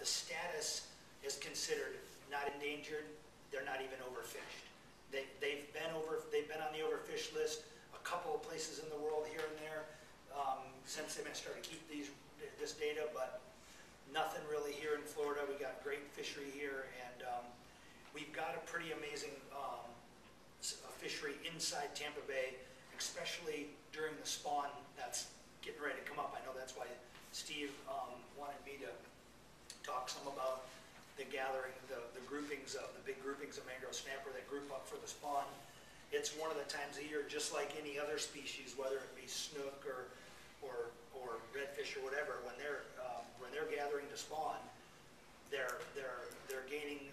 the status is considered not endangered. They're not even overfished. They've been on the overfished list a couple of places in the world here and there since they started to keep this data, but nothing really here in Florida. We got great fishery here, and we've got a pretty amazing fishery inside Tampa Bay, especially during the spawn that's getting ready to come up. I know that's why Steve wanted me to talk some about the gathering, the groupings of the big groupings of mangrove snapper that group up for the spawn. It's one of the times of year, just like any other species, whether it be snook or redfish or whatever, when they're gathering to spawn, they're gaining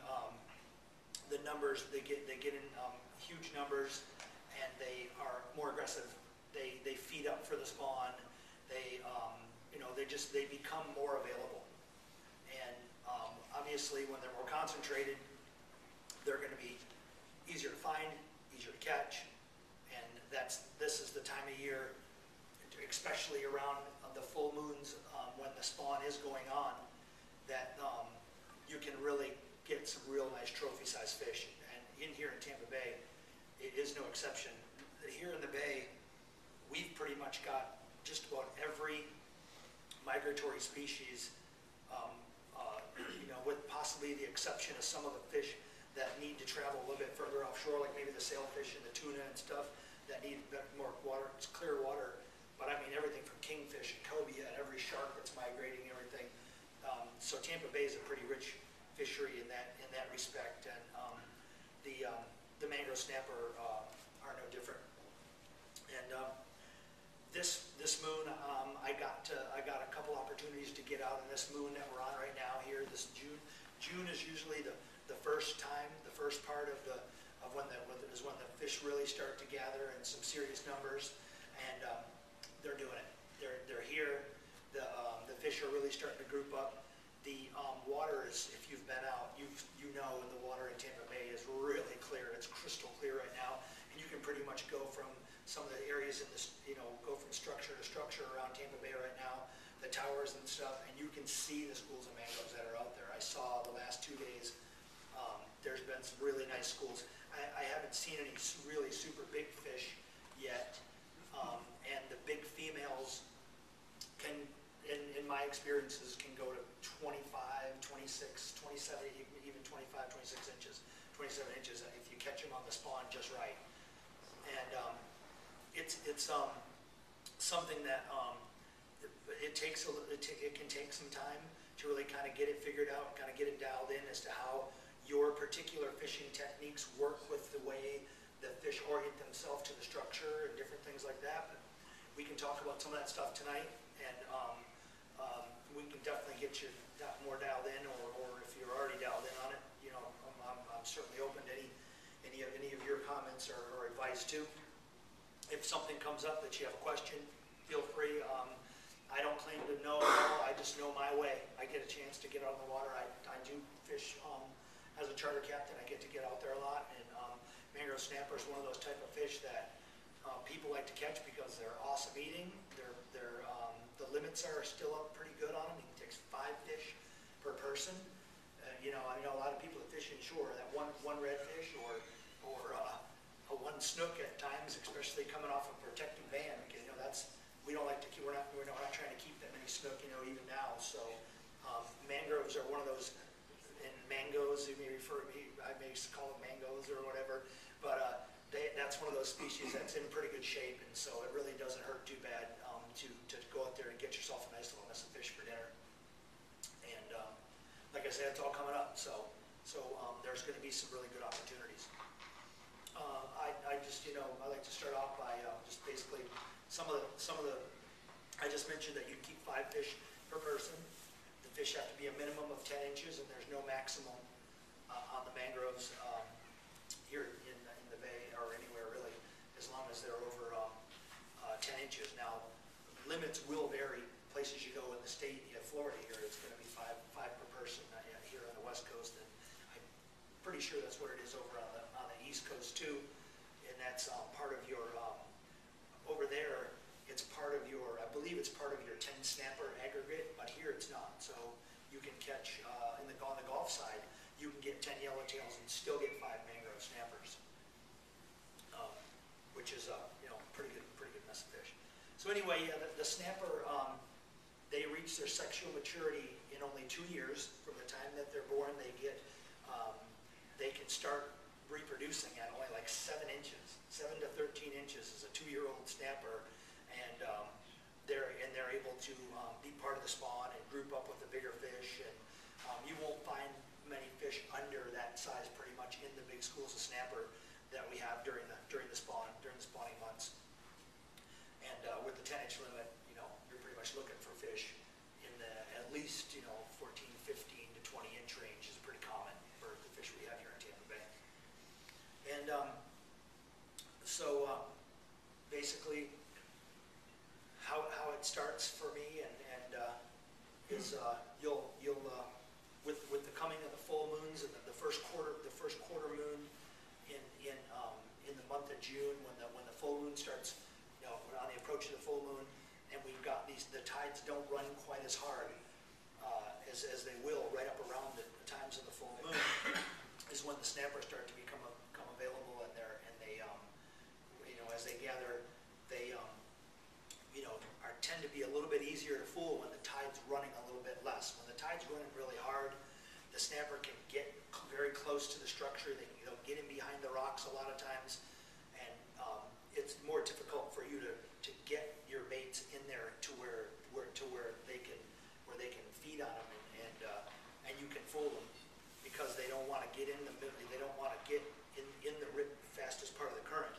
the numbers. They get in huge numbers, and they are more aggressive. They feed up for the spawn. They they become more available. And obviously, when they're more concentrated, they're going to be easier to find, easier to catch, and this is the time of year, especially around the full moons when the spawn is going on, that you can really get some real nice trophy-sized fish. And in here in Tampa Bay, it is no exception. Here in the Bay, we've pretty much got just about every migratory species, with possibly the exception of some of the fish that need to travel a little bit further offshore, like maybe the sailfish and the tuna and stuff that need more water. It's clear water, but I mean everything from kingfish and cobia and every shark that's migrating and everything. So Tampa Bay is a pretty rich fishery in that respect, and the mangrove snapper are no different. And this moon, I got a couple opportunities to get out on this moon that we're on right now here. This June. June is usually the first part of when the fish really start to gather in some serious numbers, and they're doing it. They're here. The fish are really starting to group up. The water is, if you've been out, you know the water in Tampa Bay is really clear. It's crystal clear right now, and you can pretty much go from some of the areas in this, go from structure to structure around Tampa Bay right now, the towers and stuff, and you can see the schools of mangroves that are out there. I saw the last 2 days, there's been some really nice schools. I haven't seen any really super big fish yet, and the big females can, in my experiences, can go to 25, 26, 27, even 25, 26 inches, 27 inches if you catch them on the spawn just right. And it's something that it can take some time to really kind of get it figured out, kind of get it dialed in as to how your particular fishing techniques work with the way the fish orient themselves to the structure and different things like that. But we can talk about some of that stuff tonight, and we can definitely get you more dialed in, or if you're already dialed in on it, I'm certainly open to any of your comments or advice too. If something comes up that you have a question, feel free. I don't claim to know it all. I just know my way. I get a chance to get out on the water. I do fish as a charter captain. I get to get out there a lot, and mangrove snapper is one of those type of fish that people like to catch because they're awesome eating. The limits are still up pretty good on them. It takes 5 fish per person. I know a lot of people that fish inshore, that one redfish or a one snook at times, especially coming off a protected ban, because we don't like to keep. We're not trying to keep that many snook, even now. So mangroves are one of those, and mangoes, you may I may call them mangoes or whatever, but that's one of those species that's in pretty good shape, and so it really doesn't hurt too bad to go out there and get yourself a nice little mess of fish for dinner. And like I said, it's all coming up, so there's going to be some really good opportunities. I like to start off by just basically some of the. I just mentioned that you keep 5 fish per person. The fish have to be a minimum of 10 inches, and there's no maximum on the mangroves here in the bay or anywhere really, as long as they're over 10 inches. Now, limits will vary. Places you go in the state, you have Florida here, it's going to be 5 per person here on the West Coast, and I'm pretty sure that's what it is over on the East Coast too. And that's part of your over there. It's part of your, I believe it's part of your 10 snapper aggregate, but here it's not. So you can catch, on the Gulf side, you can get 10 yellowtails and still get 5 mangrove snappers, which is pretty good mess of fish. So anyway, the snapper, they reach their sexual maturity in only 2 years. From the time that they're born, they can start reproducing at only like 7 inches. 7 to 13 inches is a 2-year-old snapper, and they're able to be part of the spawn and group up with the bigger fish. And you won't find many fish under that size pretty much in the big schools of snapper that we have during the spawning months. And with the 10-inch limit, you're pretty much looking for fish in the at least 14, 15 to 20-inch range is pretty common for the fish we have here in Tampa Bay. And so basically, how it starts for me is you'll with the coming of the full moons and the first quarter moon in the month of June, when the full moon starts, on the approach of the full moon, and we've got the tides don't run quite as hard as they will right up around the times of the full moon, is when the snappers start to become available, and they as they gather, they tend to be a little bit easier to fool when the tide's running a little bit less. When the tide's running really hard, the snapper can get very close to the structure. They'll get in behind the rocks a lot of times, and it's more difficult for you to get your baits in there to where they can feed on them, and you can fool them, because they don't want to get in the middle. They don't want to get in the fastest part of the current.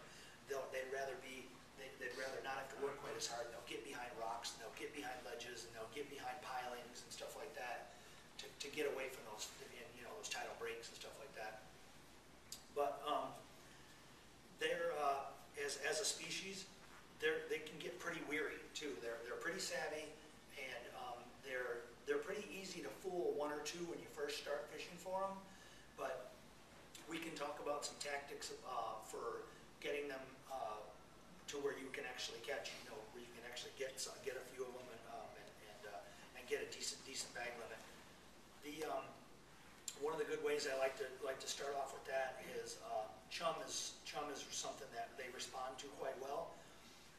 They'd rather not have to work quite as hard. They'll get behind rocks, and they'll get behind ledges, and they'll get behind pilings and stuff like that to get away from those tidal breaks and stuff like that. But they're as a species, they can get pretty weary too. They're pretty savvy, and they're pretty easy to fool 1 or 2 when you first start fishing for them. But we can talk about some tactics for getting them to where you can actually catch, where you can actually get a few of them and get a decent bag limit. One of the good ways I like to start off with that is chum is something that they respond to quite well.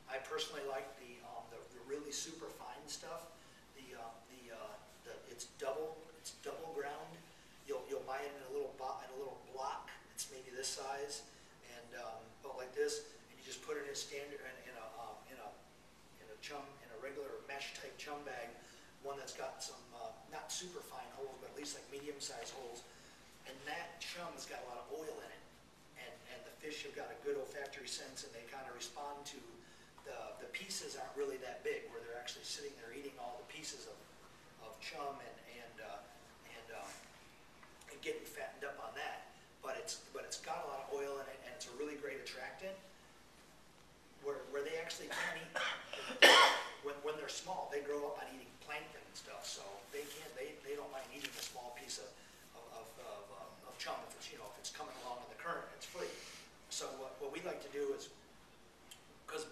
I personally like the really super fine stuff. It's double ground. You'll buy it in a little block. It's maybe this size and about like this. You just put it in a standard in a chum, in a regular mesh type chum bag, one that's got some not super fine holes, but at least like medium sized holes. And that chum has got a lot of oil in it, and the fish have got a good olfactory sense, and they kind of respond to the pieces aren't really that big, where they're actually sitting there eating all the pieces of chum and getting fattened up on that. But it's got a lot of oil in it, and it's a really great attractant. Where they actually can eat, when they're small, they grow up on eating plankton and stuff, so they don't mind eating a small piece of chum if it's coming along in the current, it's free. So what we like to do is, because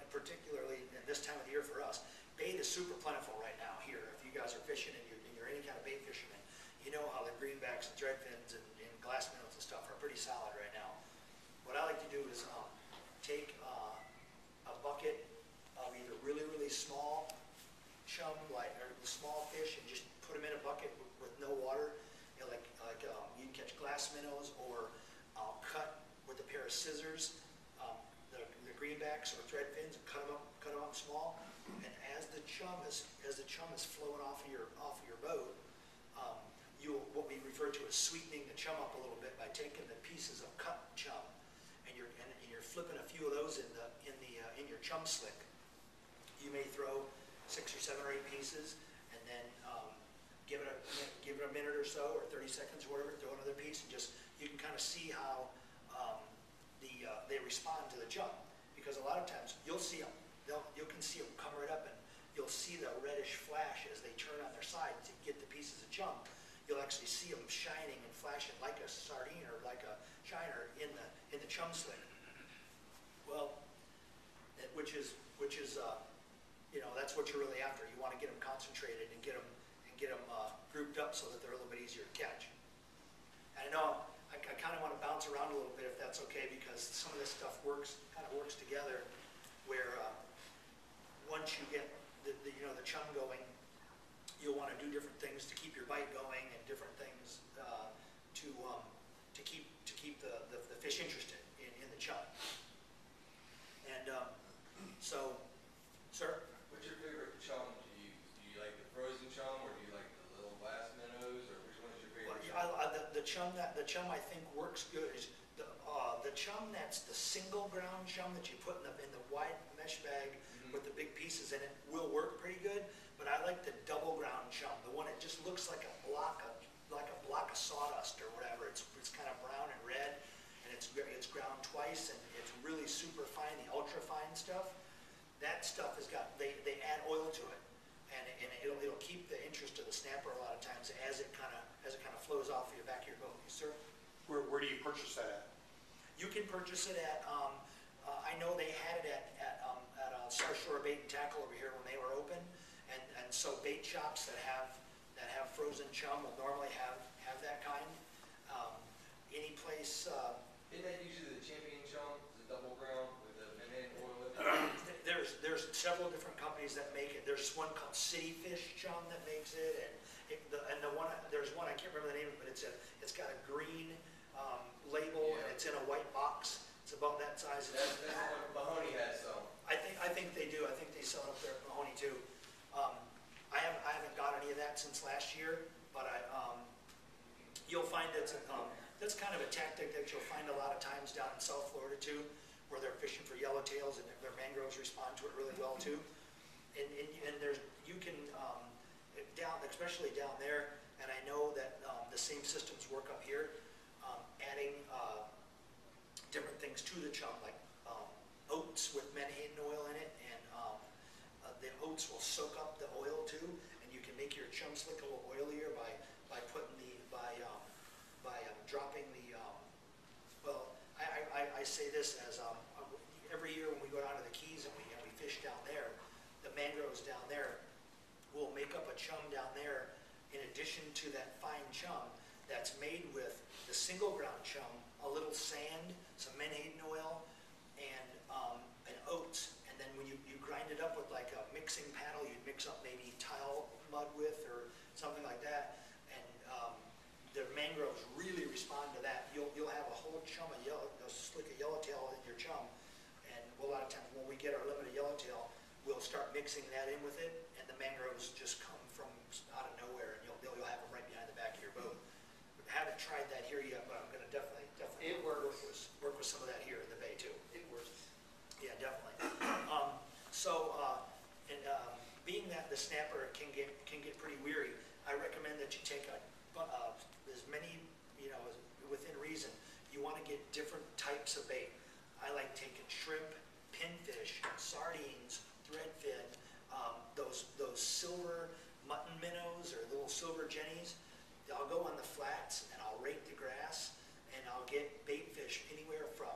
particularly in this time of the year for us, bait is super plentiful right now here. If you guys are fishing and you're any kind of bait fisherman, you know how the greenbacks and threadfins and glass minnows and stuff are pretty solid right now. What I like to do is take a bucket of either really small chum, or small fish, and just put them in a bucket with no water. You can catch glass minnows, or I'll cut with a pair of scissors the greenbacks or threadfins and cut them up small. And as the chum is flowing off of your boat, what we refer to as sweetening the chum up a little bit by taking the pieces of cut chum, and you're flipping a few of those in your chum slick. You may throw 6 or 7 or 8 pieces, and then give it a minute or so, or 30 seconds or whatever. Throw another piece, and you can kind of see how they respond to the chum. Because a lot of times you can see them come right up, and you'll see the reddish flash as they turn on their side to get the pieces of chum. You'll actually see them shining and flashing like a sardine or like a shiner in the chum slick. Well, which is that's what you're really after. You want to get them concentrated and get get them grouped up so that they're a little bit easier to catch. And I know I kind of want to bounce around a little bit if that's okay, because some of this stuff kind of works together, where once you get the chum going, you'll want to do different things to keep your bite going, and different things to keep the fish interested in the chum. And so, sir? What's your favorite chum to use? Do you like the frozen chum, or do you like the little glass minnows, or which one is your favorite chum? The chum I think works good is the chum that's the single ground chum that you put in the wide mesh bag with the big pieces in it will work pretty good. But I like the double ground chum, the one that just looks like a block of sawdust or whatever. It's kind of brown and red, and it's ground twice, and it's really super fine. The ultra fine stuff, that stuff has got they add oil to it, and it'll keep the interest of the snapper a lot of times as it kind of flows off the back of your boat. Yes, sir. Where do you purchase that at? You can purchase it at I know they had it at Southshore Bait and Tackle over here when they were open, and so bait shops that have frozen chum will normally have that kind. Any place. Isn't that usually the Champion chum, the double ground with the menhaden oil in it? There's several different companies that make it. There's one called City Fish Chum that makes it, there's one I can't remember the name of it, but it's got a green label, and it's in a white box. It's about that size. That's what Mahoney has some. I think they do. I think they sell it up there at Mahoney too. I haven't got any of that since last year, but you'll find that's kind of a tactic that you'll find a lot of times down in South Florida too, where they're fishing for yellowtails, and their mangroves respond to it really well too. And you can especially down there, and I know that the same systems work up here, adding different things to the chum, like oats with menhaden oil in it, and the oats will soak up the oil too, and you can make your chum slick a little oilier by dropping the. Well, I say this as every year when we go down to the Keys and we fish down there, the mangroves down there will make up a chum down there in addition to that fine chum that's made with the single ground chum, a little sand, some menhaden oil, and oats. And then when you grind it up with like a mixing paddle, you'd mix up maybe tile mud with or something like that, and the mangroves really respond to that. You'll have a whole chum of a slick of yellowtail in your chum, and a lot of times when we get our limited yellowtail, we'll start mixing that in with it, and the mangroves just come from out of nowhere, and you'll have them right behind the back of your boat. I haven't tried that here yet, but I'm going to definitely It works. work with some of that here in the bay too. It works. Yeah, definitely. Being that the snapper can get pretty weary, I recommend that you take as many, as within reason. You want to get different types of bait. I like taking shrimp, pinfish, sardines, threadfin, those silver mutton minnows or little silver jennies. I'll go on the flats and I'll rake the grass, and I'll get bait fish anywhere from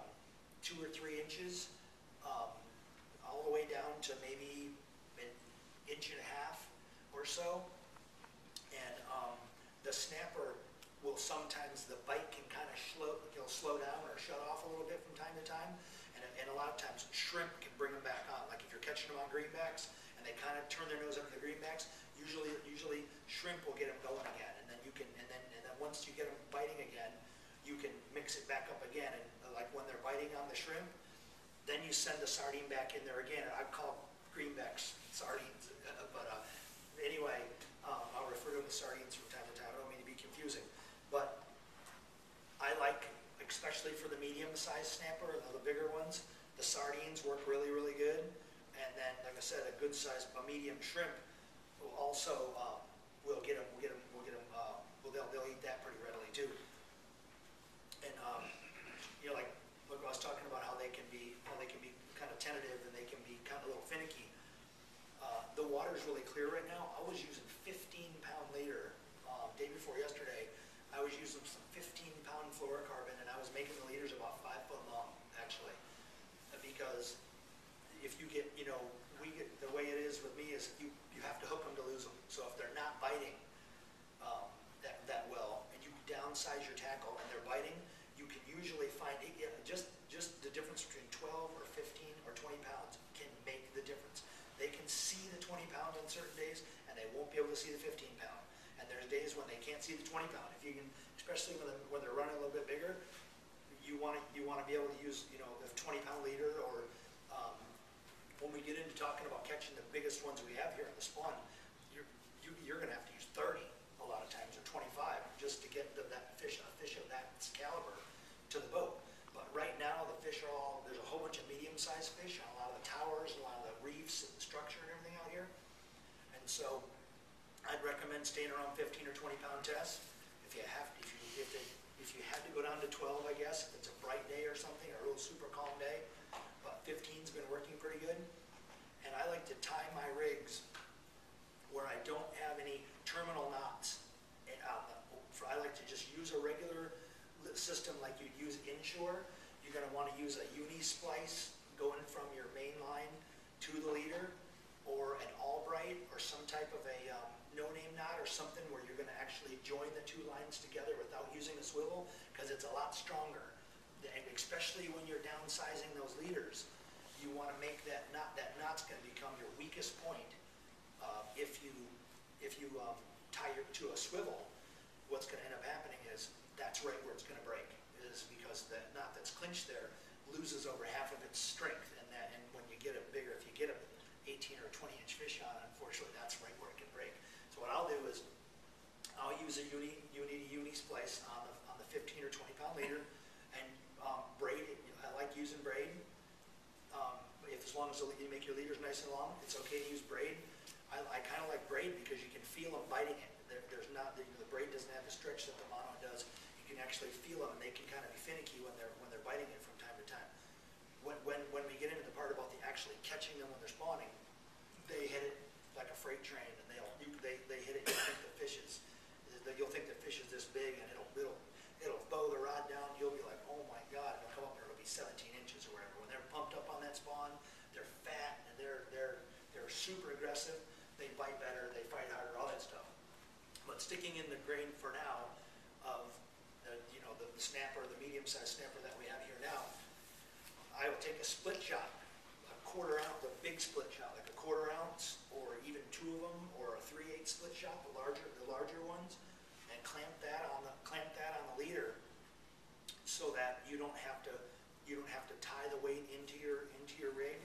2 or 3 inches all the way down to maybe an inch and a half or so. And the snapper will sometimes, the bite can kind of slow down or shut off a little bit from time to time. And a lot of times shrimp can bring them back on. Like if you're catching them on greenbacks and they kind of turn their nose up to the greenbacks, usually shrimp will get them going again. And then once you get them biting again, you can mix it back up again. And like when they're biting on the shrimp, then you send the sardine back in there again. I call greenbacks sardines, but anyway, I'll refer to them as sardines from time to time. I don't mean to be confusing, but I like, especially for the medium-sized snapper and the bigger ones, the sardines work really, really good. And then, like I said, a good-sized, medium shrimp will also they'll eat that pretty readily too. And like I was talking about how they can be kind of tentative, and they can be kind of a little finicky. The water's really clear right now. I was using 15-pound leader day before yesterday. I was using some 15-pound fluorocarbon, and I was making the leaders about 5 foot long, actually. Because if you get, the way it is with me is you have to hook them to lose them. So if they're not biting, downsize your tackle and they're biting, you can usually find, just the difference between 12 or 15 or 20 pounds can make the difference. They can see the 20 pounds on certain days, and they won't be able to see the 15 pound. And there's days when they can't see the 20 pound. If you can, especially when they're running a little bit bigger, you want to be able to use, you know, the 20-pound leader, or when we get into talking about catching the biggest ones we have here in the spawn, you're going to have to use 30 a lot of times, or 25, just to get a fish of that caliber to the boat. But right now, the fish are there's a whole bunch of medium-sized fish on a lot of the towers, a lot of the reefs and the structure and everything out here. And so I'd recommend staying around 15 or 20-pound tests. If you had to go down to 12, I guess, if it's a bright day or something, or a real super calm day. But 15's been working pretty good. And I like to tie my rigs where I don't have any terminal knots. I like to just use a regular system like you'd use inshore. You're going to want to use a uni splice going from your main line to the leader, or an Albright, or some type of a no-name knot, or something where you're going to actually join the two lines together without using a swivel, because it's a lot stronger. And especially when you're downsizing those leaders, you want to make that knot's going to become your weakest point. If you tie it to a swivel, what's going to end up happening is that's right where it's going to break, is because the knot that's clinched there loses over half of its strength, and when you get if you get a 18 or 20-inch fish on, unfortunately, that's right where it can break. So what I'll do is I'll use a uni splice on the 15 or 20-pound leader, and braid. I like using braid. As long as you make your leaders nice and long, it's okay to use braid. I kind of like braid because you can feel them biting it. There's not the braid doesn't have the stretch that the mono does. You can actually feel them, and they can kind of be finicky when they're biting it from time to time. When we get into the part about actually catching them when they're spawning, they hit it like a freight train, and they hit it. You'll think the fish is this big, and it'll bow the rod down. You'll be like, oh my God! It'll come up and it'll be 17 inches or whatever. When they're pumped up on that spawn, they're fat and they're super aggressive. They bite better, they fight harder, all that stuff. But sticking in the grain for now of the snapper, the medium-sized snapper that we have here now, I will take a split shot, a quarter ounce, a big split shot, like a quarter ounce, or even two of them, or a 3/8 split shot, the larger ones, and clamp that on the leader, so that you don't have to tie the weight into your rig.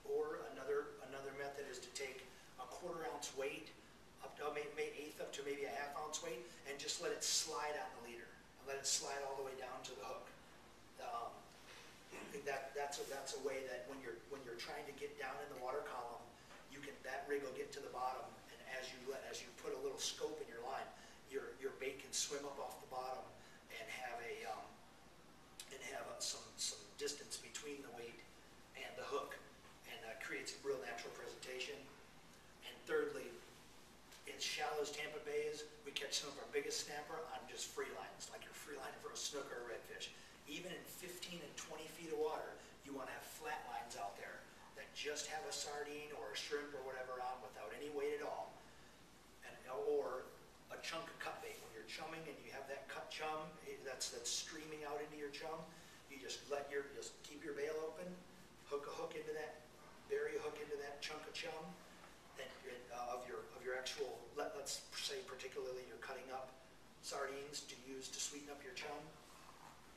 Or another method is to take a quarter ounce weight up to eighth up to maybe a half ounce weight, and just let it slide on the leader, and let it slide all the way down to the hook. That's a way that when you're trying to get down in the water column, that rig will get to the bottom, and as you put a little scope in your line, your bait can swim up off the bottom and have some distance between the weight and the hook, and that creates a real natural presentation. And thirdly, in shallow as Tampa Bay is, we catch some of our biggest snapper on just free lines, like you're free lining for a snook or a redfish. Even in 15 and 20 feet of water, you want to have flat lines out there that just have a sardine or a shrimp or whatever on without any weight at all, or a chunk of cut bait. When you're chumming and you have that cut chum that's streaming out into your chum, you just keep your bail open, hook a hook into that, bury a hook into that chunk of chum, and of your actual, let's say particularly you're cutting up sardines to use to sweeten up your chum.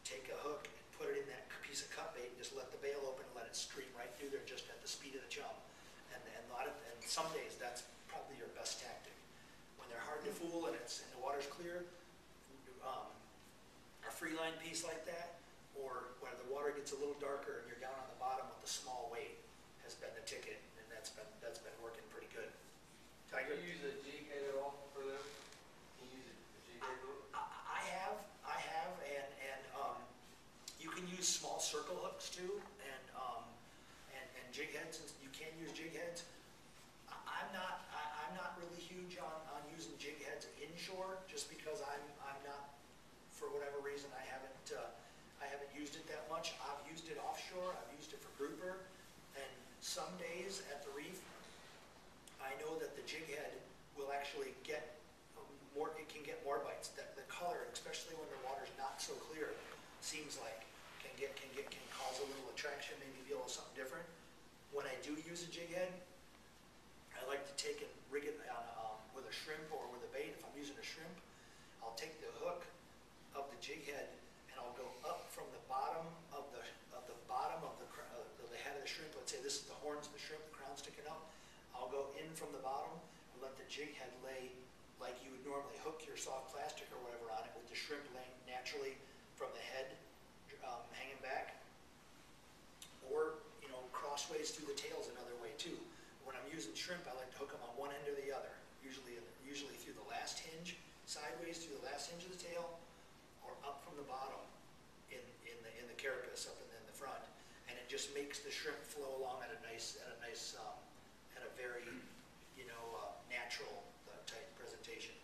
Take a hook and put it in that piece of cut bait, and just let the bail open and let it stream right through there, just at the speed of the chum. And some days that's probably your best tactic. When they're hard to fool and the water's clear, a free line piece like that, or when the water gets a little darker and you're down on the bottom with the small weight, has been the ticket, and that's been working pretty good. Tiger? Do you use a jig head at all for them? Can you use a jig head for it? I have, and you can use small circle hooks too, and jig heads. You can use jig heads. I'm not really huge on using jig heads inshore, just because I'm not, for whatever reason, I haven't used it that much. I've used it offshore. I've used it for grouper, and some days at the reef, I know that the jig head will actually get more. It can get more bites. The color, especially when the water's not so clear, seems like can cause a little attraction, maybe be a little something different. When I do use a jig head, I like to take and rig it on with a shrimp or with a bait. If I'm using a shrimp, I'll take the hook of the jig head and I'll go up from the bottom of the head of the shrimp. Let's say this is the horns of the shrimp, the crown sticking up. I'll go in from the bottom and let the jig head lay like you would normally hook your soft plastic or whatever on it, with the shrimp laying naturally from the head hanging back. Or, you know, crossways through the tail's another way too. When I'm using shrimp, I like to hook them on one end or the other, usually through the last hinge, sideways through the last hinge of the tail, or up from the bottom in the carapace up in the front, and it just makes the shrimp flow along at a very, you know, natural type presentation.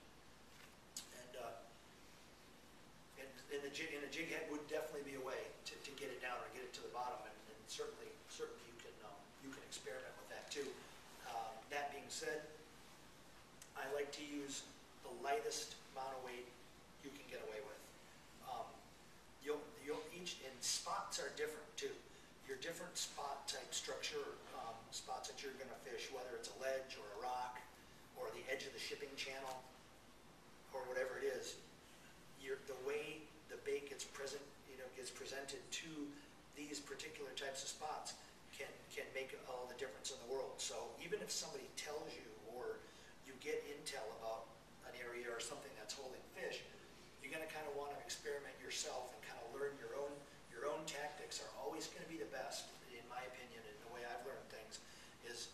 And a jig head would definitely be a way to get it down or get it to the bottom, and certainly you can experiment with that too. That being said, I like to use the lightest amount of weight you can get away with. And spots are different too. Your different spot type structure, spots that you're going to fish, whether it's a ledge or a rock or the edge of the shipping channel or whatever it is, the way the bait gets presented to these particular types of spots can make all the difference in the world. So even if somebody tells you, or you get intel about an area or something that's holding fish, you're going to kind of want to experiment yourself and kind of learn your own tactics are always going to be the best, in my opinion, and the way I've learned things is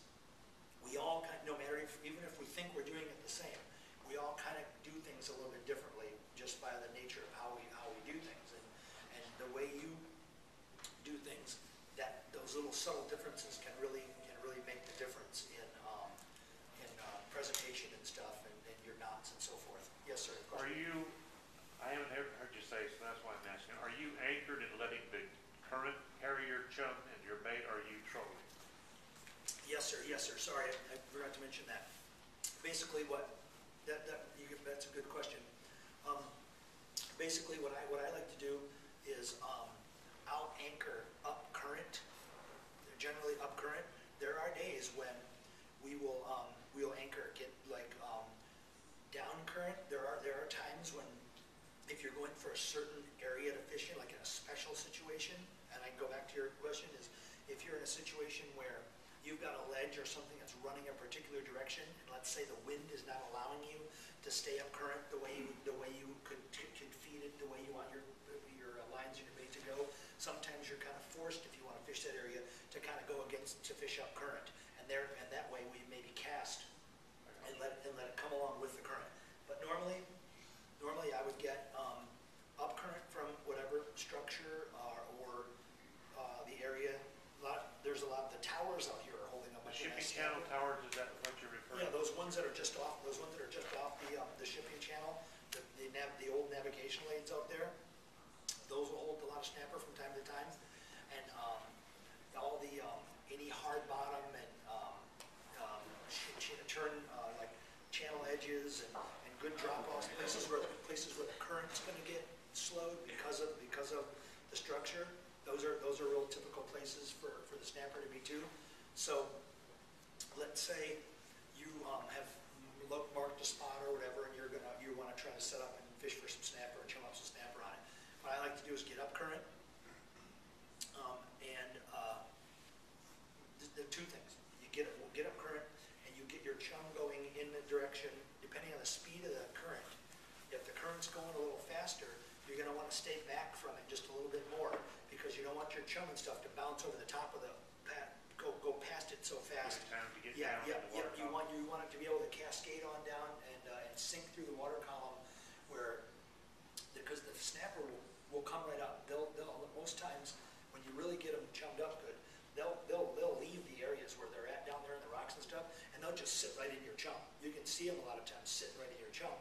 we all no matter even if we think we're doing it the same, we all kind of do things a little bit differently just by the nature of how we do things, and the way you do things, that those little subtle differences can really make the difference in presentation and stuff, and your knots and so forth. Yes, sir. Are you? I haven't heard you say, so that's why I'm asking. Are you anchored in letting the current carry your chum and your bait, or are you trolling? Yes, sir. Yes, sir. Sorry, I forgot to mention that. Basically, that's a good question. Basically, what I like to do is I'll anchor up current. They're generally up current. There are days when we'll anchor down current. There are times when, if you're going for a certain area to fish in, like in a special situation, and I go back to your question, is if you're in a situation where you've got a ledge or something that's running a particular direction, and let's say the wind is not allowing you to stay up current the way you could feed it the way you want your lines and your bait to go. Sometimes you're kind of forced, if you want to fish that area, to kind of go to fish up current, and that way we maybe cast and let it come along with the current. But normally I would get up current from whatever structure or the area. There's a lot. The towers out here are holding up. The shipping channel towers, is that what you're referring to? Yeah, those ones that are just off. Those ones that are just off the shipping channel. The old navigation lanes out there. Those will hold a lot of snapper from time to time, and all the any hard bottom and turn like channel edges and good drop offs, places where the current's going to get slowed because of the structure. Those are real typical places for the snapper to be too. So let's say you have marked a spot or whatever, and you want to try to set up and fish for some snapper and chum up some snapper on it. What I like to do is get up current, and the two things: you get up current, and you get your chum going in the direction depending on the speed of the current. If the current's going a little faster, you're going to want to stay back from it just a little bit more, because you don't want your chum and stuff to bounce over the top of the go past it so fast. Time to get Yeah. down in the water column. You want it to be able to cascade on down and sink through the water column, because the snapper will come right up. They'll most times when you really get them chummed up good, they'll leave the areas where they're at down there in the rocks and stuff, and they'll just sit right in your chum. You can see them a lot of times sitting right in your chum.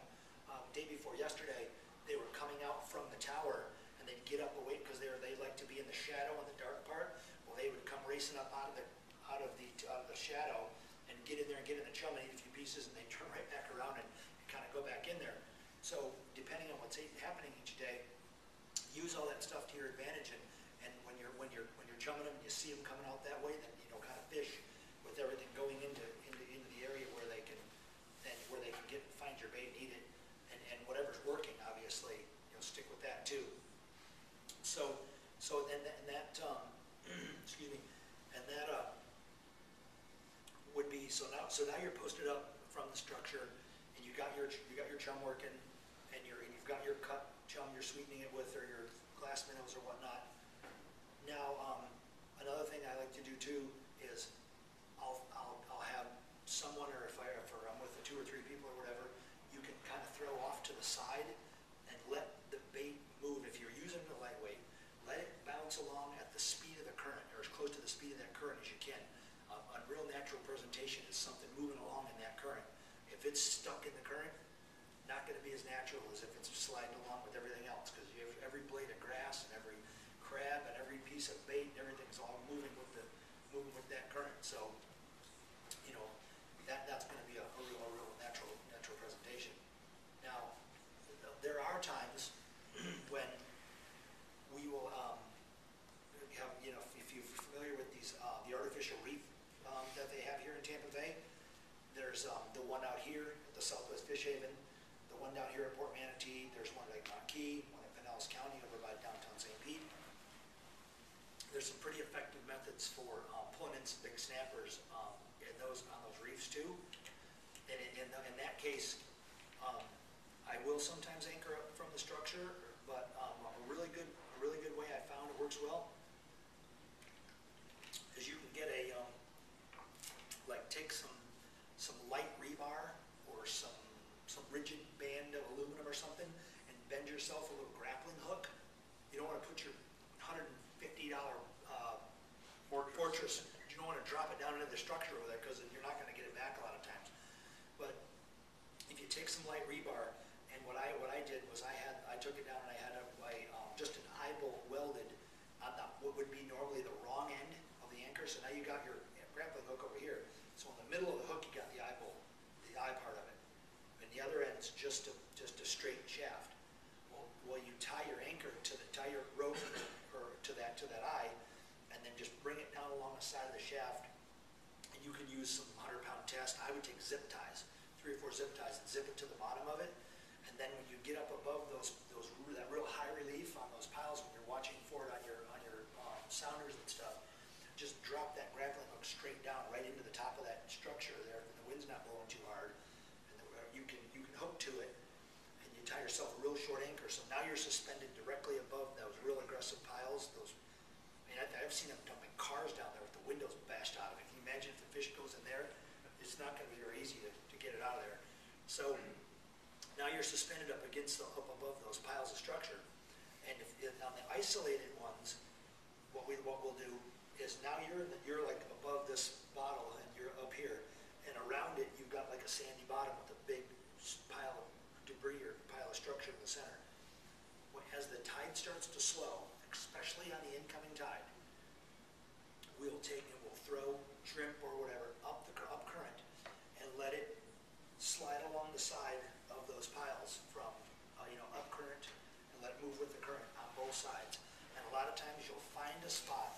Day before yesterday, they were coming out from the tower, and they'd get up away because they like to be in the shadow in the dark part. Well, they would come racing up out of the shadow and get in there and get in the chum and eat a few pieces, and they turn right back around and kind of go back in there. So depending on what what's happening each day, use all that stuff to your advantage, and when you're chumming them and you see them coming out that way, then, kind of fish with everything going into the area where they can find your bait and eat it, and whatever's working, obviously, stick with that too. So then that excuse me, and that would be, so now you're posted up from the structure, and you got your chum working, and you've got your cut chum you're sweetening it with, or your glass minnows or whatnot. Now, another thing I like to do too is I'll have someone, or if I'm with the 2 or 3 people or whatever, you can kind of throw off to the side and let the bait move. If you're using the lightweight, let it bounce along at the speed of the current, or as close to the speed of that current as you can. A real natural presentation is something moving along in that current. If it's stuck in the current, not going to be as natural as if it's sliding along with everything else, because you have every blade of grass and every crab and every piece of bait and everything's all moving with that current. So, that's going to be a real natural presentation. Now, there are times when we will have, if you're familiar with these the artificial reef that they have here in Tampa Bay, there's the one out here at the Southwest Fish Haven, the one down here at Port Manatee, there's one at Lake Key, one in Pinellas County over by downtown St. Pete. There's some pretty effective methods for pulling in some big snappers on those reefs too. And in that case, I will sometimes anchor up from the structure, but a really good way I found it works well is you can get take some light rebar or some rigid band of aluminum or something, and bend yourself a little grappling hook. You don't want to put your $150 fortress. You don't want to drop it down into the structure over there, because you're not going to get it back a lot of times. But if you take some light rebar, and what I did was I took it down and I had just an eyebolt welded on what would be normally the wrong end of the anchor. So now you got your grappling hook over here. So in the middle of the hook you got the eyebolt, the eye part of it, and the other end's just a straight shaft. Well, you tie your anchor tie your rope to that eye, and then just bring it down along the side of the shaft. And you can use some 100-pound test. I would take zip ties, 3 or 4 zip ties, and zip it to the bottom of it. And then when you get up above that real high relief on those piles, when you're watching for it on your sounders and stuff, just drop that grappling hook straight down right into the top of that structure there, and the wind's not blowing too hard. And you can hook to it, and you tie yourself a real short anchor. So now you're suspended directly above those real aggressive piles. I've seen them dumping cars down there with the windows bashed out of it. Can you imagine if the fish goes in there? It's not going to be very easy to get it out of there. So now you're suspended up above those piles of structure. And if on the isolated ones, what we'll do is now you're like above this bottle, and you're up here, and around it you've got like a sandy bottom with a big pile of debris or pile of structure in the center. As the tide starts to slow, especially on the incoming tide, we'll throw shrimp or whatever up current and let it slide along the side of those piles from up current, and let it move with the current on both sides. And a lot of times you'll find a spot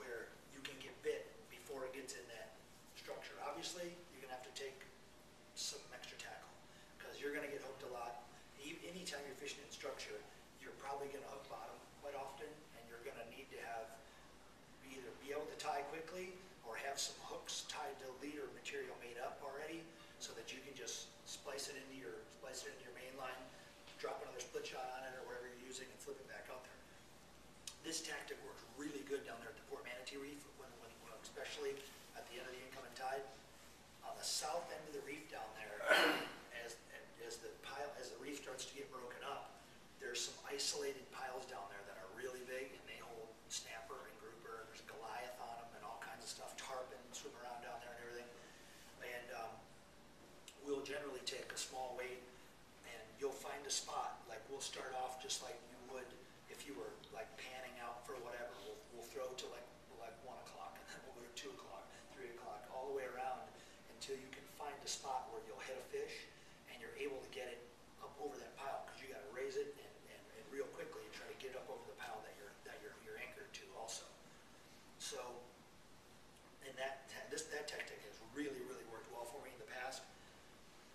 where you can get bit before it gets in that structure. Obviously, you're going to have to take some extra tackle, because you're going to get hooked a lot. Anytime you're fishing in structure, you're probably going to hook bottom quite often, and you're going to need to either be able to tie quickly or have some hooks tied to leader material made up already, so that you can just splice it into your main line, drop another split shot on it or whatever you're using, and flip it back out there. This tactic works really good down there at the Port Manatee Reef, when especially at the end of the incoming tide. On the south end of the reef down there, as the reef starts to get broken up, there's some isolated piles down there that are really big, and they hold snapper and grouper. There's Goliath on them and all kinds of stuff, tarpon swim around down there and everything. And we'll generally take a small weight, and you'll find a spot. Like, we'll start off just like you would if you were like panning out for whatever. We'll throw to like 1 o'clock, and then we'll go to 2 o'clock, 3 o'clock, all the way around until you can find a spot where you'll hit a fish and you're able to get it up over that pile, because you got to raise it So, and that tactic has really, really worked well for me in the past.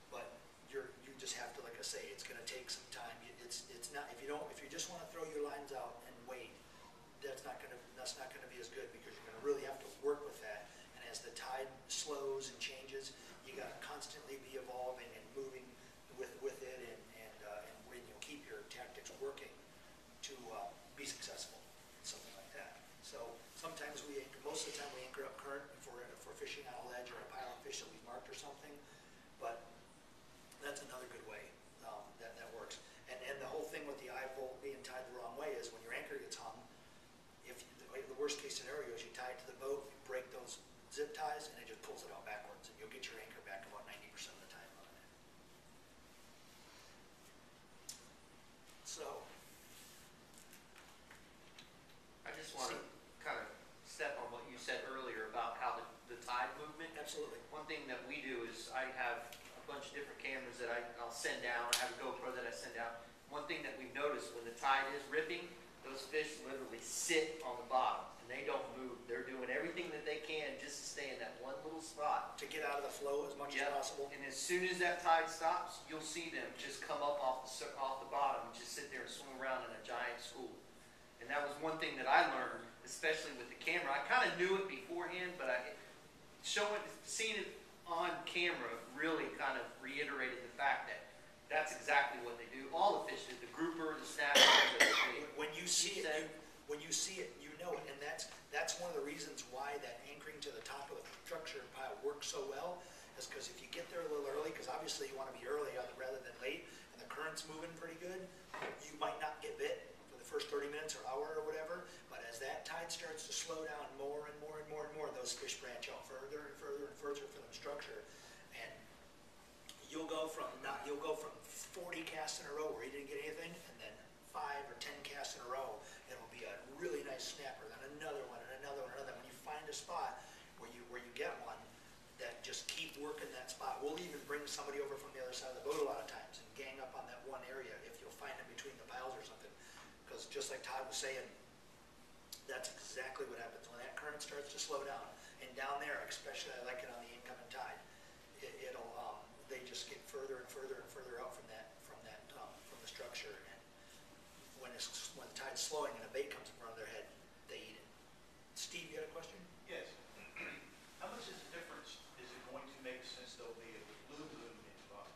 But you just have to, like I say, it's gonna take some time. It's not, if you just wanna throw your lines out and wait, that's not gonna be as good, because you're gonna really have to work with that. And as the tide slows and changes, you gotta constantly be evolving and moving with it, and when you keep your tactics working to be successful, something like that. So sometimes most of the time we anchor up current if we're fishing on a ledge or a pile of fish that we've marked or something, but that's another good way that works. And the whole thing with the eye bolt being tied the wrong way is when your anchor gets hung, the worst case scenario is you tie it to the boat, you break those zip ties, and it just pulls it out backwards, and you'll get your anchor back about 90% of the time on it. So, I just want to kind of step on what you said earlier about how the tide movement. absolutely. One thing that we do is I have a bunch of different cameras that I'll send down. I have a GoPro that I send out. One thing that we've noticed when the tide is ripping, those fish literally sit on the bottom and they don't move. They're doing everything that they can just to stay in that one little spot. To get out of the flow as much as possible. And as soon as that tide stops, you'll see them just come up off the bottom and just sit there and swim around in a giant school. And that was one thing that I learned, especially with the camera. I kind of knew it beforehand, but seeing it on camera really kind of reiterated the fact that that's exactly what they do. All the fish do, the grouper, the snapper. When you see it, you know it, and that's one of the reasons why that anchoring to the top of the structure pile works so well, is because if you get there a little early, because obviously you want to be early rather than late, and the current's moving pretty good, you might not get bit for the first 30 minutes or hour or whatever, but as that tide starts to slow down more and more and more and more, those fish branch out further and further and further from the structure, and you'll go from 40 casts in a row where you didn't get anything, and then 5 or 10 casts in a row, it'll be a really nice snapper, then another one, and another one, and another. When you find a spot where you get one, that just keep working that spot. We'll even bring somebody over from the other side of the boat a lot of times and gang up on that one area if you'll find them between the piles or something. Because just like Todd was saying, that's exactly what happens when that current starts to slow down. And down there, especially, I like it on the incoming tide. They just get further and further and further out from the structure. And when the tide's slowing and a bait comes in front of their head, they eat it. Steve, you had a question? Yes. How much is the difference is it going to make since there'll be a blue moon in July?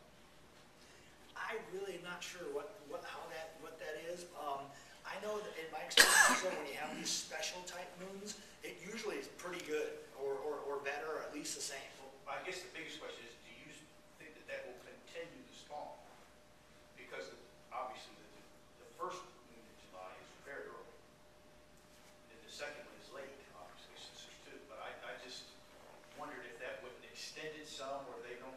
I really am not sure what that is. I know that in my experience, when you have these special type moons, it usually is pretty good, or better, or at least the same. Well, I guess the biggest question is, do you think that will continue to spawn? Because obviously the first moon in July is very early. And the second one is late, obviously, since there's two. But I just wondered if that wouldn't extend it some, or they don't.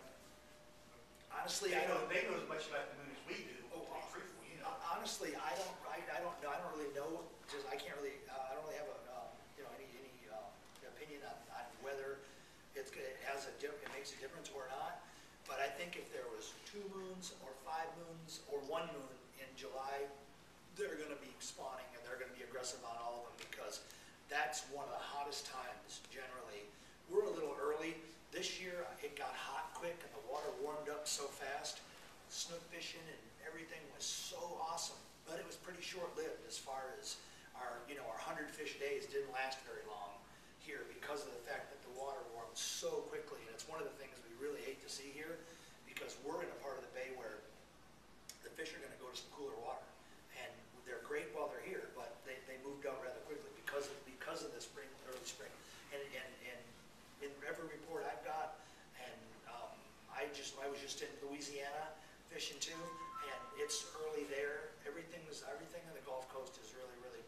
Honestly, They know as much about the moon as we do. Oh, To be truthful, you know. honestly, I don't know. I don't really know. Just I can't really. I don't really have any opinion on whether it makes a difference or not. But I think if there was 2 moons or 5 moons or 1 moon in July, they're going to be spawning and they're going to be aggressive on all of them, because that's one of the hottest times generally. We're a little early. This year it got hot quick and the water warmed up so fast. Snook fishing and everything was so awesome, but it was pretty short-lived as far as our 100 fish days didn't last very long here because of the fact that the water warmed so quickly. And it's one of the things we really hate to see here, because we're in a part of the bay where the fish are going to go to some cooler water, and they're great while they're here, but they moved out rather quickly because of the early spring. And in every report I've got, and I was just in Louisiana fishing too, and it's early there. Everything on the Gulf Coast is really running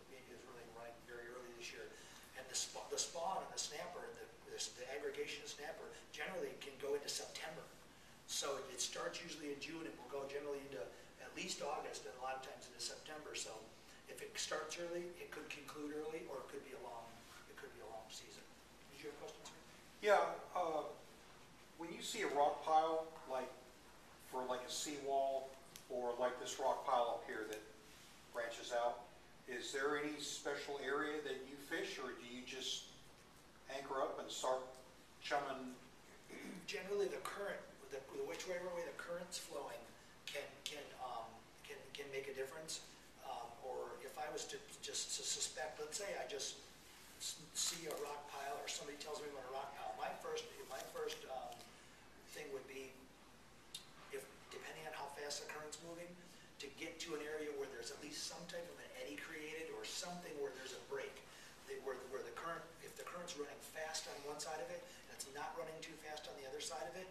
very early this year. And the spawn and the snapper, the aggregation of snapper generally can go into September. So it starts usually in June and will go generally into at least August, and a lot of times into September. So if it starts early, it could conclude early, or it could be a long season. Did you have a question, sir? Yeah, when you see a rock pile, like for like a seawall, or like this rock pile up here that branches out, is there any special area that you fish, or do you just anchor up and start chumming? Generally, the current, whichever way the current's flowing can make a difference. Or if I was to just to suspect, let's say I just see a rock pile or somebody tells me about a rock pile, my first thing would be, if depending on how fast the current's moving, to get to an area where there's at least some type of an eddy created or something where there's a break, where the current, if the current's running fast on one side of it and it's not running too fast on the other side of it,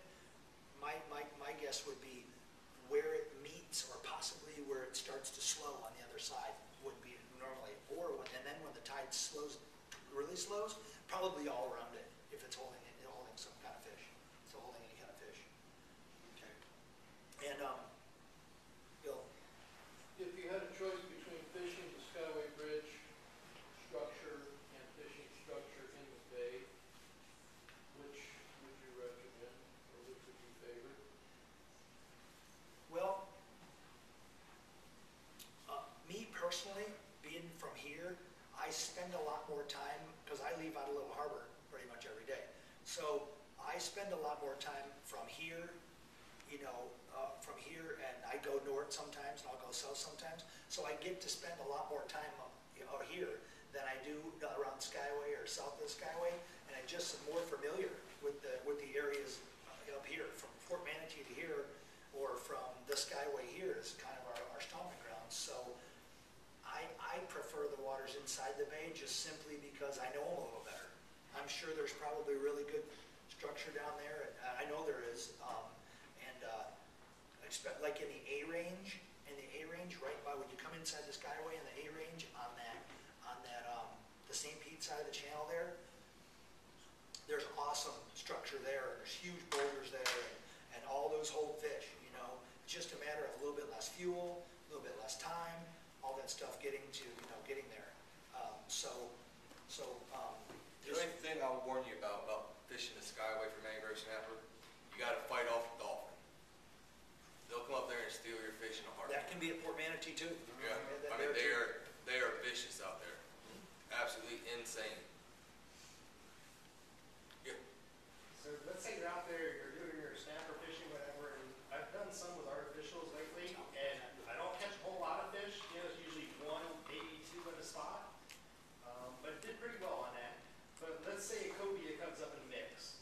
my guess would be where it meets or possibly where it starts to slow on the other side would be normally, and then when the tide really slows, probably all around it if it's holding some kind of fish, so holding any kind of fish. Okay. And Bill, If you had a choice between fishing the Skyway Bridge structure and fishing structure in the bay, which would you recommend, or which would you favor? well, me personally, being from here, I spend a lot more time, because I leave out of Little Harbor pretty much every day. So I spend a lot more time from here, from here, and I go north sometimes, and I'll go south sometimes. So I get to spend a lot more time out here than I do around Skyway or south of the Skyway, and I just am more familiar with the areas up here, from Fort Manatee to here, or from the Skyway here is kind of our stomping grounds. So I prefer the waters inside the bay just simply because I know them a little better. I'm sure there's probably really good structure down there, and I know there is. Like in the A range, right by when you come inside the Skyway in the A range on that the St. Pete side of the channel there, there's awesome structure there, and there's huge boulders there, and all those hold fish. It's just a matter of a little bit less fuel, a little bit less time, all that stuff getting there. The only thing I'll warn you about fishing the Skyway for mangrove snapper, you got to fight off the dolphin. They'll come up there and steal your fish in a heartbeat. That can be at Port Manatee too. Yeah, I mean they are vicious out there, absolutely insane. Yeah. So let's say you're out there, you're doing your snapper fishing, whatever, and I've done some with artificials lately, and I don't catch a whole lot of fish. It's usually one, maybe two in a spot, but did pretty well on that. But let's say a cobia comes up in the mix,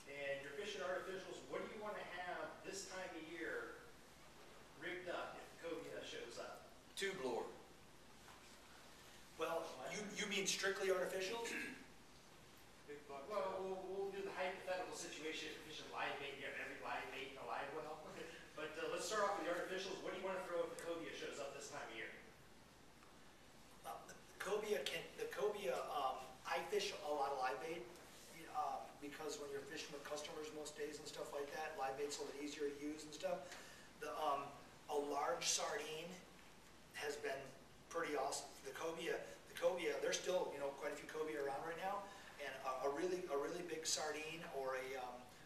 and you're fishing artificials. What do you want to have this time of year rigged up if the cobia shows up? Tube lure. Well, you mean strictly artificials? Well, we'll do the hypothetical situation if you're fishing live bait. You have every live bait in a live well. But let's start off with the artificials. What do you want to throw if the cobia shows up this time of year? The cobia, I fish a lot of live bait because when you're fishing with customers most days and stuff like that, live bait's a little bit easier to use and stuff. A large sardine has been pretty awesome. The cobia, there's still quite a few cobia around right now, and a really big sardine or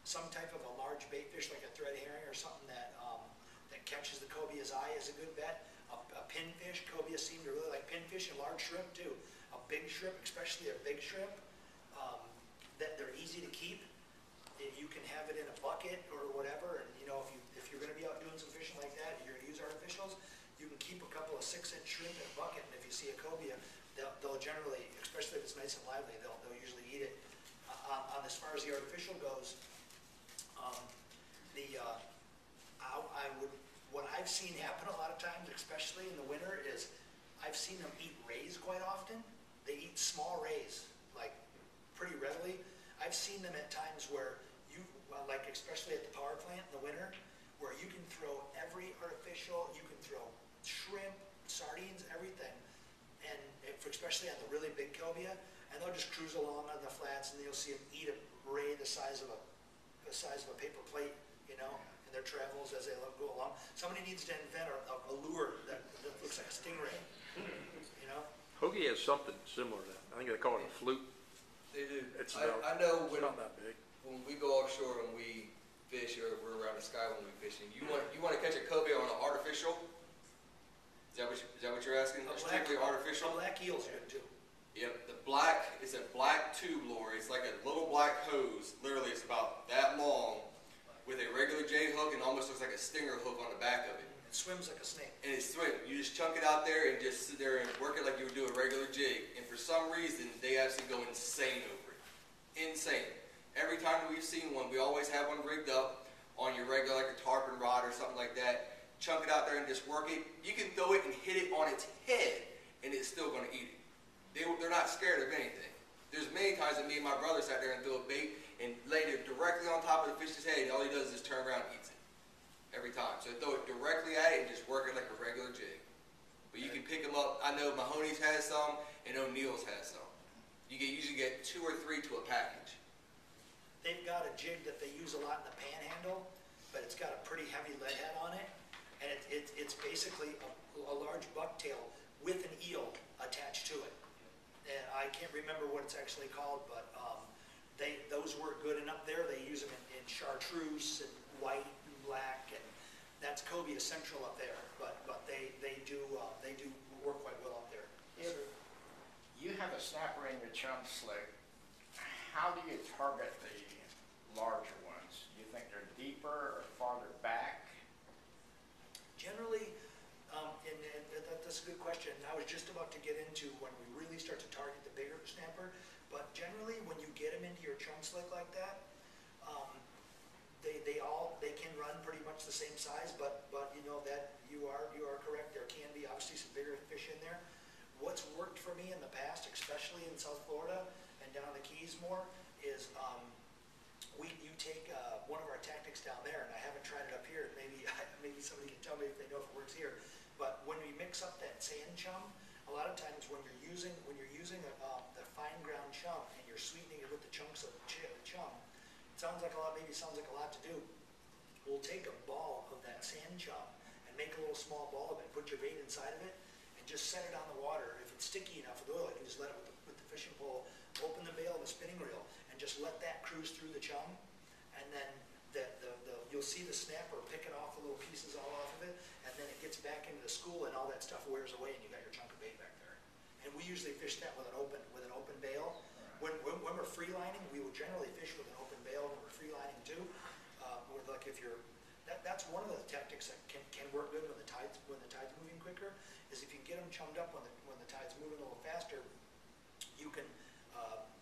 some type of a large bait fish like a thread herring or something that catches the cobia's eye is a good bet. A pinfish, cobia seem to really like pinfish, and large shrimp too. A big shrimp, especially a big shrimp, that they're easy to keep. You can have it in a bucket or whatever, and if you're going to be out doing some fishing like that, and you're going to use artificials, you can keep a couple of 6-inch shrimp in a bucket, and if you see a cobia, they'll generally, especially if it's nice and lively, they'll usually eat it. As far as the artificial goes, what I've seen happen a lot of times, especially in the winter, is I've seen them eat rays quite often. They eat small rays, like pretty readily. I've seen them at times where like especially at the power plant in the winter, where you can throw every artificial, you can throw shrimp, sardines, everything, and especially on the really big cobia, and they'll just cruise along on the flats, and you'll see them eat a ray the size of a paper plate, in their travels as they go along. Somebody needs to invent a lure that looks like a stingray, Hoagie has something similar to that. I think they call it a fluke. They do. It's I know it's not that big. when we go offshore and we fish, or we're around the sky when we fishing, you want to catch a cobia on an artificial? Is that what you're asking? Strictly artificial? Black eel's good too. Yep, the it's a black tube lure. It's like a little black hose. Literally, it's about that long with a regular J hook and almost looks like a stinger hook on the back of it. It swims like a snake. And it's swim. You just chunk it out there and just sit there and work it like you would do a regular jig. And for some reason, they actually go insane over it. Insane. Every time that we've seen one, we always have one rigged up on your regular, like a tarpon rod or something like that. Chunk it out there and just work it. You can throw it and hit it on its head, and it's still going to eat it. They're not scared of anything. There's many times that me and my brother sat there and threw a bait and laid it directly on top of the fish's head, and all he does is turn around and eats it. Every time. So throw it directly at it and just work it like a regular jig. But you can pick them up. I know Mahoney's has some, and O'Neill's has some. You usually get 2 or 3 to a package. They've got a jig that they use a lot in the panhandle, but it's got a pretty heavy lead head on it, and it's basically a large bucktail with an eel attached to it. And I can't remember what it's actually called, but those work good. And up there, they use them in chartreuse and white and black, and that's cobia central up there. But they do work quite well up there. If you have a snapper in your chum slick, how do you target the larger ones? Do you think they're deeper or farther back? Generally, that's a good question. I was just about to get into when we really start to target the bigger snapper, but generally when you get them into your chum slick like that, they can run pretty much the same size, but you know that you are correct. There can be obviously some bigger fish in there. What's worked for me in the past, especially in South Florida and down the Keys more, is you take one of our tactics down there, and I haven't tried it up here. Maybe somebody can tell me if they know if it works here. But when we mix up that sand chum, a lot of times when you're using the fine ground chum and you're sweetening it with the chunks of chum, it sounds like a lot. Maybe sounds like a lot to do. We'll take a ball of that sand chum and make a little small ball of it. Put your bait inside of it and just set it on the water. If it's sticky enough with oil, you can just let it with the fishing pole. Open the bail of the spinning reel and just let that cruise through the chum, and then you'll see the snapper picking off the little pieces all off of it, and then it gets back into the school and all that stuff wears away and you got your chunk of bait back there. And we usually fish that with an open bail. When we're free lining, we will generally fish with an open bail when we're free lining too. Like if you're that's one of the tactics that can work good when the tide's moving quicker, is if you get them chummed up when the tide's moving a little faster, you can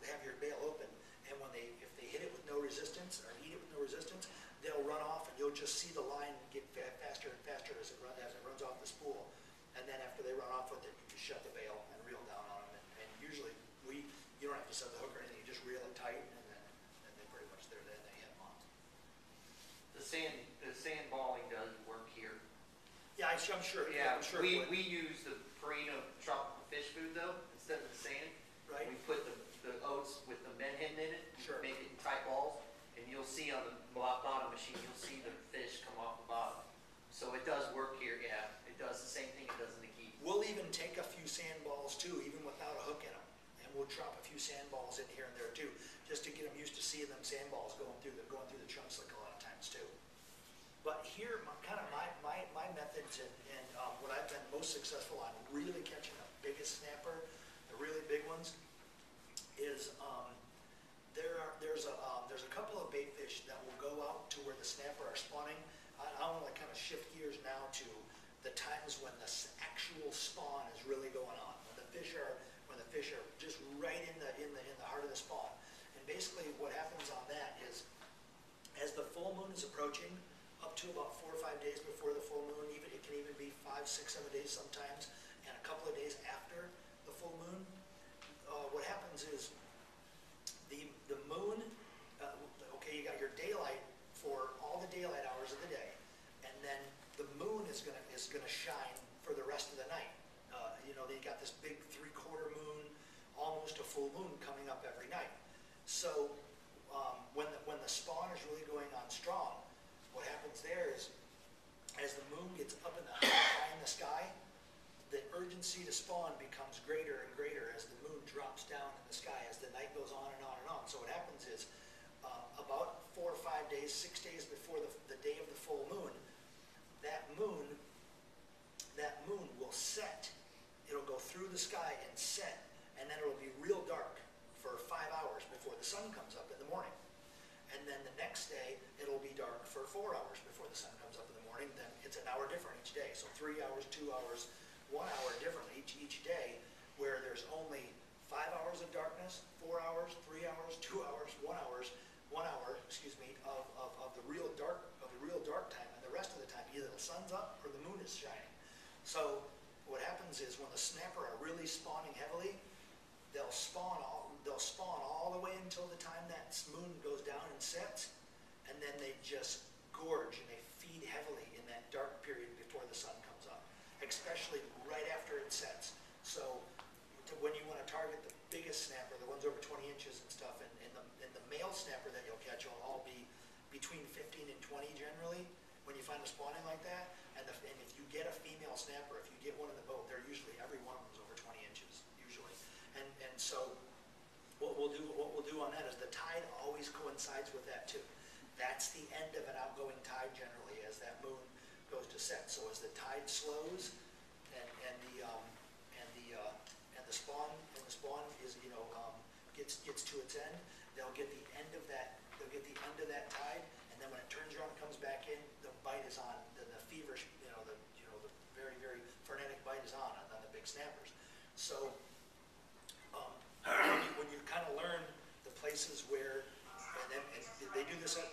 have your bail open, and if they hit it with no resistance or eat it with no resistance, they'll run off, and you'll just see the line get faster and faster as it runs off the spool. And then after they run off with it, you just shut the bail and reel down on them. And usually you don't have to set the hook or anything. You just reel it tight, and then they pretty much they're there. They have them on. The sand balling does work here. Yeah, I'm sure. Yeah, I'm sure we use the Perino tropical fish food though instead of the sand. Right. We put the oats with the menhaden in it. Sure. Make it in tight balls, and you'll see on the bottom machine, you'll see the fish come off the bottom. So it does work here. Yeah, it does the same thing it does in the Keys. We'll even take a few sandballs too, even without a hook in them, and we'll drop a few sandballs in here and there too, just to get them used to seeing them sandballs going through the chum slick a lot of times too. But here, my methods and what I've been most successful on really catching the biggest snapper, the really big ones, is there's a couple of bait fish that will go out to where the snapper are spawning. I want to kind of shift gears now to the times when the actual spawn is really going on, when the fish are just right in the heart of the spawn. And basically, what happens on that is, as the full moon is approaching, up to about 4 or 5 days before the full moon, it can even be 5, 6, 7 days sometimes, and a couple of days after the full moon, what happens is the moon, okay, you got your daylight for all the daylight hours of the day, and then the moon is gonna shine for the rest of the night. They got this big 3/4 moon, almost a full moon coming up every night. So when the spawn is really going on strong, what happens there is, as the moon gets up in the sky, the urgency to spawn becomes greater and greater as the moon drops down in the sky, as the night goes on and on and on. So what happens is, about 4 or 5 days, 6 days before the day of the full moon, that moon will set. It'll go through the sky and set, and then it'll be real dark for 5 hours before the sun comes up in the morning. And then the next day, it'll be dark for 4 hours before the sun comes up in the morning. Then it's an hour different each day. So 3 hours, 2 hours, 1 hour different each day, where there's only 5 hours of darkness, 4 hours, 3 hours, 2 hours, 1 hour, of the real dark time, and the rest of the time either the sun's up or the moon is shining. So what happens is when the snapper are really spawning heavily, they'll spawn all the way until the time that moon goes down and sets, and then they just gorge and they feed heavily in that dark period before the sun comes up, especially right after it sets. So when you want to target the biggest snapper, the ones over 20 inches and stuff, and the male snapper that you'll catch will all be between 15 and 20 generally when you find them spawning like that. And if you get a female snapper, if you get one in the boat, they're usually, every one of them is over 20 inches usually. And so what we'll do on that is the tide always coincides with that too. That's the end of an outgoing tide generally as that moon goes to set. So as the tide slows and the spawn is gets to its end, they'll get the end of that tide, and then when it turns around and comes back in, the bite is on. The feverish, the very, very frenetic bite is on the big snappers. So when you kind of learn the places where, and they do this at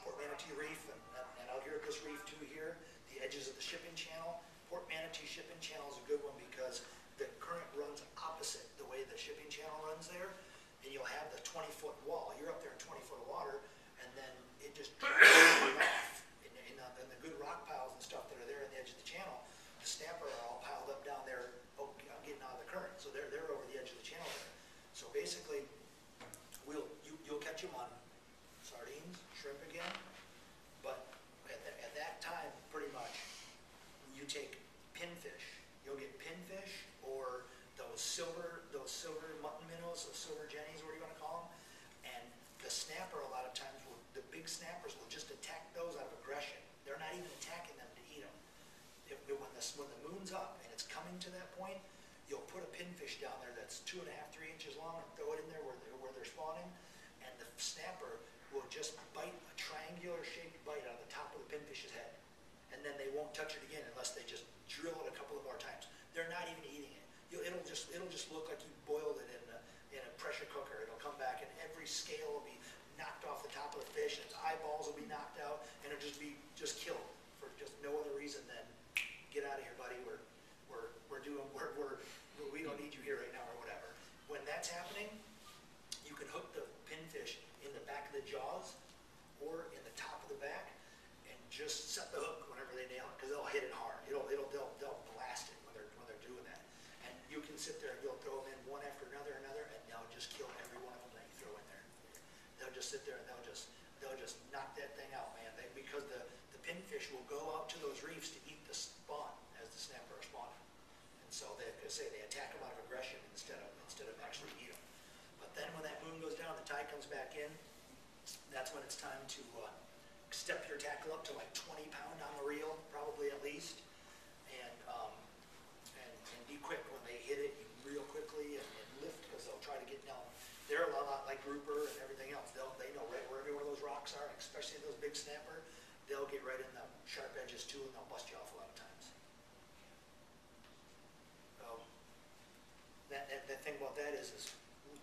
Port Manatee Reef and out here at this reef too here, the edges of the shipping channel. Port Manatee shipping channel is a good one because the current runs opposite the way the shipping channel runs there, and you'll have the 20-foot wall. You're up there in 20 foot of water, and then it just drops off. In the good rock piles and stuff that are there on the edge of the channel, the snapper are all piled up down there, getting out of the current. So they're over the edge of the channel there. So basically, you'll catch them on sardines, shrimp again, but at that time, pretty much, you take pinfish. You'll get pinfish or those silver mutton minnows, those silver jennies, what do you want to call them? And the snapper, a lot of times, the big snappers will just attack those out of aggression. They're not even attacking them to eat them. When the moon's up and it's coming to that point, you'll put a pinfish down there that's 2.5, 3 inches long and throw it in there where they're spawning, and the snapper will just bite a triangular-shaped bite on the top of the pinfish's head, and then they won't touch it again unless they just drill it a couple of more times. They're not even eating it. It'll just look like you boiled it in a pressure cooker. It'll come back and every scale will be knocked off the top of the fish, and its eyeballs will be knocked out, and it'll just killed for just no other reason than get out of here, buddy. We don't need you here right now or whatever. When that's happening, you can hook the pinfish in the back of the jaws or in the top of the back, and just set the hook whenever they nail it, because they'll hit it hard. They'll blast it when they're doing that. And you can sit there and you'll throw them in one after another, and they'll just kill every one of them that you throw in there. They'll just sit there and they'll just knock that thing out, man. Because the pinfish will go out to those reefs to eat the spawn as the snapper are spawning. And so they attack them out of aggression instead of actually eat them. But then when that moon goes down, the tide comes back in, that's when it's time to step your tackle up to like 20 pound on the reel, probably at least, and be quick when they hit it real quickly and lift, because they'll try to get down. They're a lot like grouper and everything else. They know right where every one of those rocks are, especially those big snapper. They'll get right in the sharp edges too, and they'll bust you off a lot of times. So the thing about that is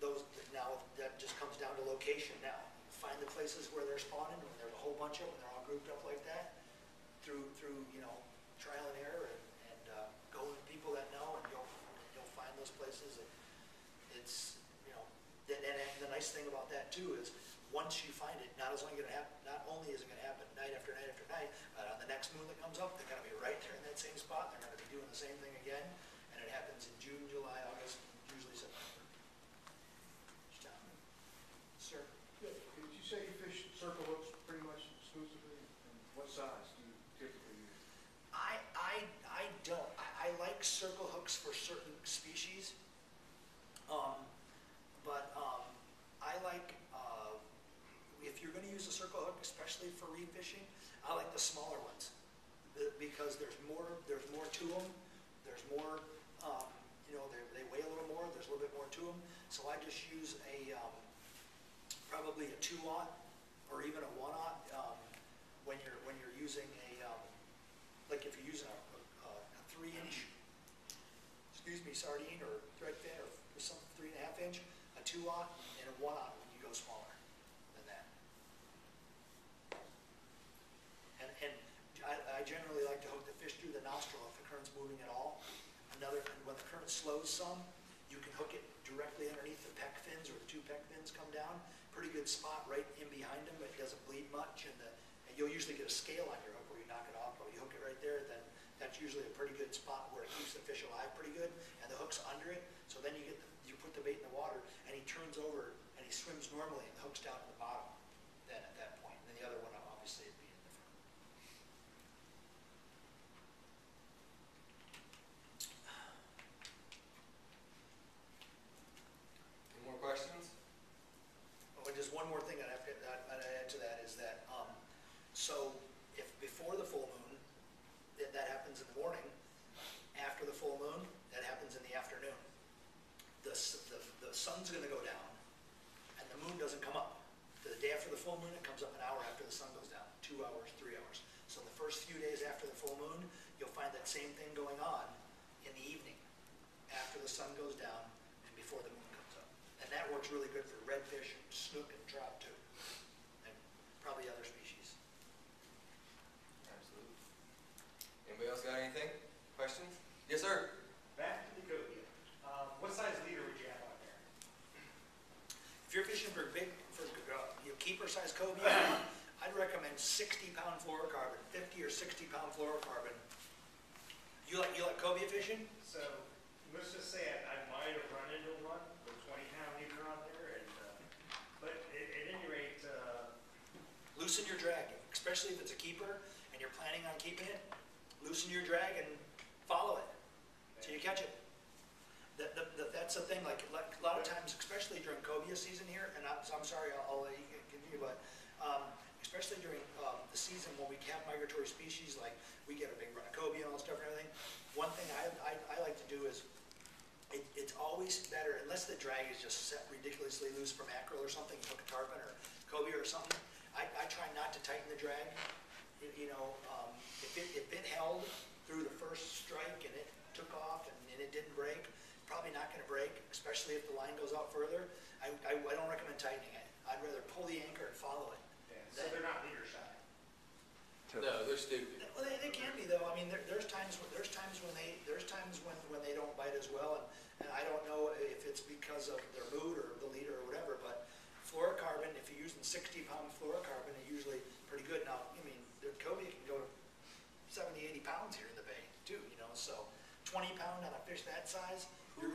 those now that just comes down to location now. Find the places where they're spawning, when there's a whole bunch of them, they're all grouped up like that, through trial and error, and go with people that know, and you'll find those places. It's and the nice thing about that too is once you find it, not only is it going to happen night after night after night, but on the next moon that comes up, they're going to be right there in that same spot. They're going to be doing the same thing again, and it happens in June, July, August, usually September. Sir. Yeah, did you say you fish circle hooks pretty much exclusively? And what size do you typically use? I don't. I like circle hooks for certain species. But I like, if you're going to use a circle hook, especially for reed fishing, I like the smaller ones because there's more to them. There's more, they weigh a little more. There's a little little bit more to them. So I just use probably a 2-aught or even a 1-aught when you're using like if you're using a 3-inch, sardine or threadfin or some 3.5-inch, a 2-aught and a 1-aught when you go smaller than that. And I generally like to hook the fish through the nostril if the current's moving at all. And when the current slows some, you can hook it directly underneath the pec fins, or the 2 pec fins come down. Pretty good spot right in behind them. It doesn't bleed much, and you'll usually get a scale on your hook where you knock it off, but you hook it right there, then that's usually a pretty good spot where it keeps the fish alive pretty good, and the hook's under it. So then you put the bait in the water, and he turns over and he swims normally, and the hook's down at the bottom. Then at that point, and then the other one obviously would be in the front. Any more questions? Oh, and just one more thing I'd add to that is that, so if before the full moon, that happens in the morning. After the full moon, that happens in the afternoon. The sun's going to go down, and the moon doesn't come up. The day after the full moon, it comes up an hour after the sun goes down, 2 hours, 3 hours. So the first few days after the full moon, you'll find that same thing going on in the evening, after the sun goes down and before the moon comes up. And that works really good for redfish, snook, and trout too, and probably other species. Absolutely. Anybody else got anything? Questions? Yes, sir. Back to the cobia. What size leader would you have on there? If you're fishing for keeper-sized cobia, I'd recommend 60-pound fluorocarbon, 50 or 60-pound fluorocarbon. You like cobia fishing? So let's just say I might have run into one with 20-pound leader on there, but at any rate, Loosen your drag, especially if it's a keeper and you're planning on keeping it. Loosen your drag and follow it till you catch it. That's the thing. Like a lot of times, especially during cobia season here, and I'm sorry, I'll let you continue, but especially during the season when we have migratory species, like we get a big run of cobia and all that stuff and everything. One thing I like to do is it's always better, unless the drag is just set ridiculously loose for mackerel or something, hook a tarpon or cobia or something. I try not to tighten the drag. If it held through the first strike and it took off and it didn't break, probably not going to break, especially if the line goes out further. I don't recommend tightening it. I'd rather pull the anchor and follow it. yeah, so they're not leader shy. No, they're stupid. Well, they can be though. I mean, there's times when they don't bite as well, and I don't know if it's because of their mood or the leader or whatever. But fluorocarbon, if you're using 60-pound fluorocarbon, it's usually pretty good. Now, I mean, the cobia can go to 70, 80 pounds here in the bay too. So 20 pound on a fish that size, you're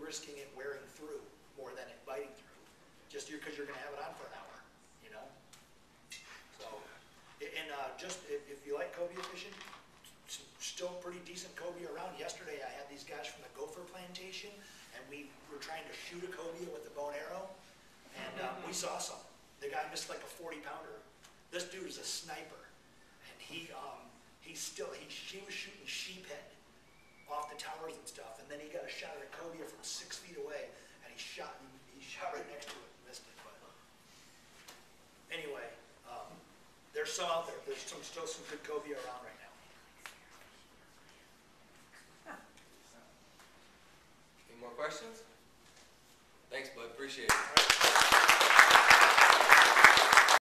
risking it wearing through more than it biting through, just because you're going to have it on for an hour. So, and just if you like cobia fishing, still pretty decent cobia around. Yesterday I had these guys from the gopher plantation, and we were trying to shoot a cobia with a bow and arrow, and we saw some. The guy missed like a 40-pounder. This dude is a sniper, and he was shooting sheephead off the towers and stuff, and then he got a shot at a cobia from 6 feet away, and he shot right next to it and missed it. But anyway, there's some out there. There's still some good cobia around right now. Any more questions? Thanks, bud. Appreciate it.